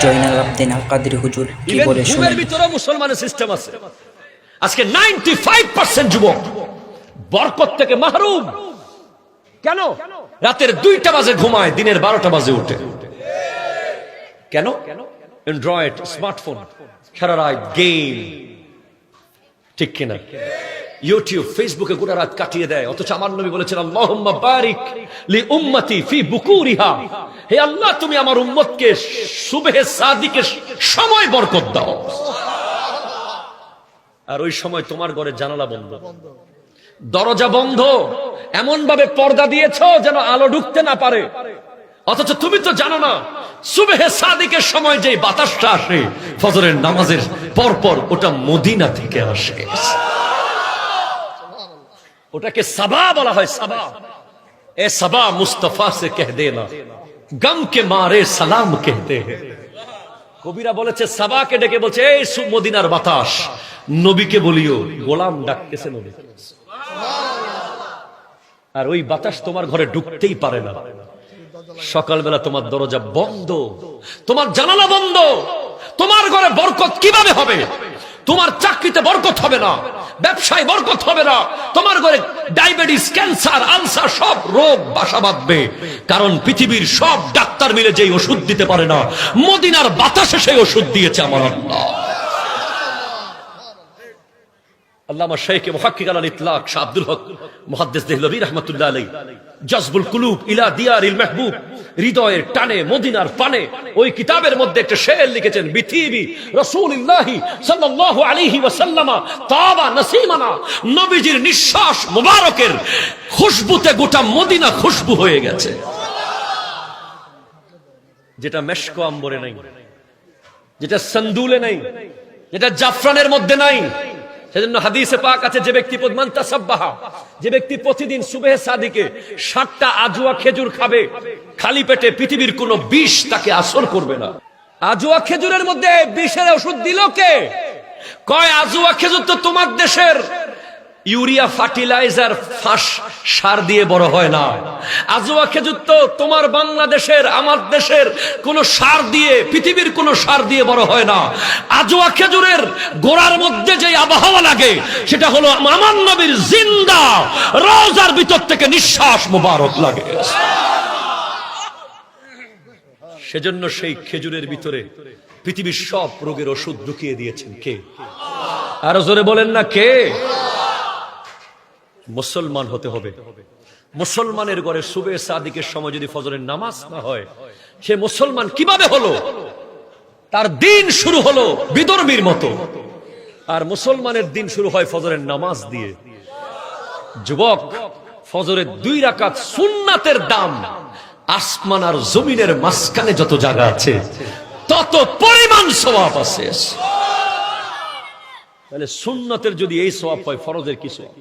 জয়নাল আবদিন আল কাদরি হুজুর কি বলে শুনুন। ঘুমের ভিতরে মুসলমানের সিস্টেম আছে। আজকে 95% যুবক বরকত থেকে মাহরুম। কেন? রাতের 2টা বাজে ঘুমায়, দিনের 12টা বাজে উঠে। কেন? অ্যান্ড্রয়েড, স্মার্টফোন, সারা রাত গেম, ঠিক কিনা? ইউটিউব, ফেসবুকে গোটা রাত কাটিয়ে দেয়। অথচ আমার নবী বলেছেন, আল্লাহুম্মা বারিক লি উম্মতি ফি বুকুরিহা, হে আল্লাহ তুমি আমার উম্মতকে সুবহে সাদিকের সময় বরকত দাও। আর ওই সময় তোমার ঘরে জানালা বন্ধ, দরজা বন্ধ, এমন ভাবে পর্দা দিয়েছো যেন আলো ঢুকতে না পারে। অথচ তুমি তো জানো না সুবহে সাদিকের সময় যে বাতাসটা আসে ফজরের নামাজের পরপর, ওটা মদিনা থেকে আসে। ওটাকে সাবা বলা হয়, সাবা। এ সাবা মুস্তফা সে কহ দেনা গম কে মারে সালাম कहते हैं। কবিরা বলেছে সাবাকে ডেকে বলছে, এই মদিনার বাতাস নবীকে বলিও গোলাম ডাকতেছে নবী। আর ওই বাতাস তোমার ঘরে ঢুকতেই পারে না। সকালবেলা তোমার দরজা বন্ধ, তোমার জানালা বন্ধ, তোমার ঘরে বরকত কিভাবে হবে? তোমার চাকরিতে বরকত হবে না, ব্যবসায় বরকত হবে না, তোমার ঘরে ডায়াবেটিস, ক্যান্সার, আলসার সব রোগ বাসা বাঁধবে। কারণ পৃথিবীর সব ডাক্তার মিলে যেই ওষুধ দিতে পারে না, মদিনার বাতাসে সেই ওষুধ দিয়েছে আমার আল্লাহ। আল্লামা শেখ মুহাক্কিক আল ইতলাক শাহ আব্দুল হক মুহাদ্দিস দেহলভী রাহমাতুল্লাহ আলাইহি জাযবুল কুলুব ইলা দিয়ারিল মাহবুব, হৃদয়ের টানে মদিনার পানে, ওই কিতাবের মধ্যে একটা শের লিখেছেন, বিথিবি রাসূলুল্লাহ সাল্লাল্লাহু আলাইহি ওয়াসাল্লাম তাবা নসিমানা, নবীজির নিঃশ্বাস মুবারকের খুশবুতে গোটা মদিনা খুশবু হয়ে গেছে, যেটা মেশক আম্বরে নাই, যেটা সন্দুলে নাই, যেটা জাফরানের মধ্যে নাই। সেজন্য হাদিসে পাক আছে, যে ব্যক্তি মান তাসাব্বাহা, যে ব্যক্তি প্রতিদিন সুবহে সাদিকে 7টা আজওয়া খেজুর খাবে খালি পেটে, পৃথিবীর কোন বিষ তাকে আসর করবে না। আজওয়া খেজুরের মধ্যে বিষের ওষুধ দিল কে? কয় আজওয়া খেজুর তো তোমার দেশের ইউরিয়া ফার্টিলাইজার ফাঁস সার দিয়ে বড় হয় না। আজওয়া খেজুর তো তোমার বাংলাদেশের, আমার দেশের কোন সার দিয়ে, পৃথিবীর কোন সার দিয়ে বড় হয় না। আজওয়া খেজুরের গোড়ার মধ্যে যে আবহাওয়া লাগে সেটা হলো আমার নবীর জিন্দা রওজার ভিতর থেকে নিঃশ্বাস মোবারক লাগে। সেজন্য সেই খেজুরের ভিতরে পৃথিবীর সব রোগের ওষুধ ঢুকিয়ে দিয়েছেন কে? আরো জোরে বলেন না কে? মুসলমান হতে হবে। মুসলমানের ঘরে সুবহে সাদিকের সময় যদি ফজরের নামাজ না হয়, সে মুসলমান কিভাবে হলো? তার দিন শুরু হলো বিধর্মীর মতো। আর মুসলমানের দিন শুরু হয় ফজরের নামাজ দিয়ে। যুবক, ফজরের 2 রাকাত সুন্নাতের দাম আসমান আর জমিনের মাঝখানে যত জায়গা আছে তত পরিমাণ সওয়াব আছে। তাহলে সুন্নাতের যদি এই সওয়াব হয়, ফরজের কি সওয়াব?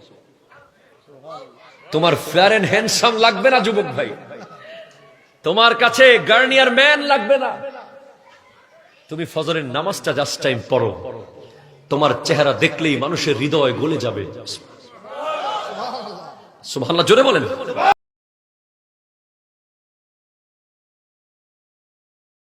তোমার ফেয়ার এন্ড হ্যান্ডসাম লাগবে না যুবক ভাই, তোমার কাছে গার্নিয়ার ম্যান লাগবে না। তুমি ফজরের নামাজটা জাস্ট টাইম পড়ো, তোমার চেহারা দেখলেই মানুষের হৃদয় গলে যাবে। সুবহানাল্লাহ, জোরে বলেন।